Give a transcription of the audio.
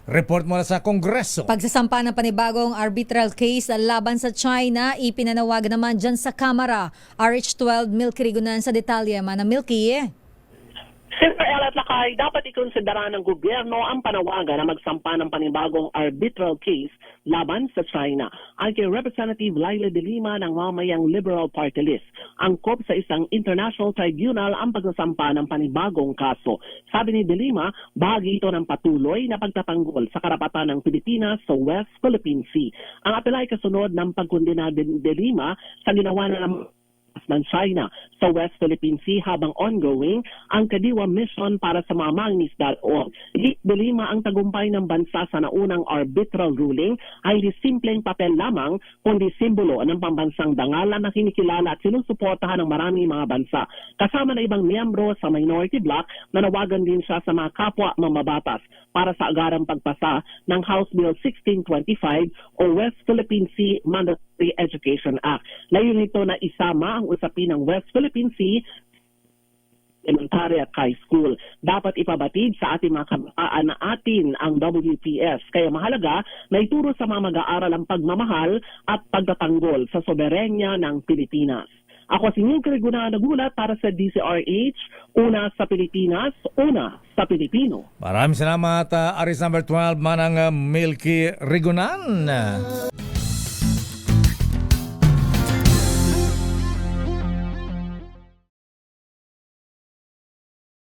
Report mula sa Kongreso. Pagsasampa ng panibagong arbitral case laban sa China, ipinanawag naman dyan sa Kamara. RH12 Milky Rigunan sa detalye. Mana Milky. Sir Elat Lakay, dapat ikonsidera ng gobyerno ang panawagan na magsampa ng panibagong arbitral case laban sa China. Ang kay Representative Laila de Lima ng mamayang Liberal Party List, angkop sa isang international tribunal ang pagsasampa ng panibagong kaso. Sabi ni de Lima, bahagi ito ng patuloy na pagtatanggol sa karapatan ng Pilipinas sa West Philippine Sea. Ang apela ay kasunod ng pagkondena de Lima sa ginawa na ng China sa West Philippine Sea habang ongoing ang Kadiwa mission para sa mga mangingisda doon. De Lima, ang tagumpay ng bansa sa naunang arbitral ruling ay di simpleng papel lamang kundi simbolo ng pambansang dangalan na kinikilala at sinusuportahan ng maraming mga bansa. Kasama na ibang miyembro sa minority bloc, nanawagan din siya sa mga kapwa mamabatas para sa agarang pagpasa ng House Bill 1625 o West Philippine Sea Mandatory Education Act. Layon nito na isama ang usapin ng West Philippine Sea elementary at high school. Dapat ipabatid sa ating mga kabataan na atin ang WPS. Kaya mahalaga na ituro sa mga mag-aaral ang pagmamahal at pagtatanggol sa soberenya ng Pilipinas. Ako si Milky Rigunan, nagulat para sa DCRH, una sa Pilipinas, una sa Pilipino. Maraming salamat, Aris number 12, Manang Milky Rigunan.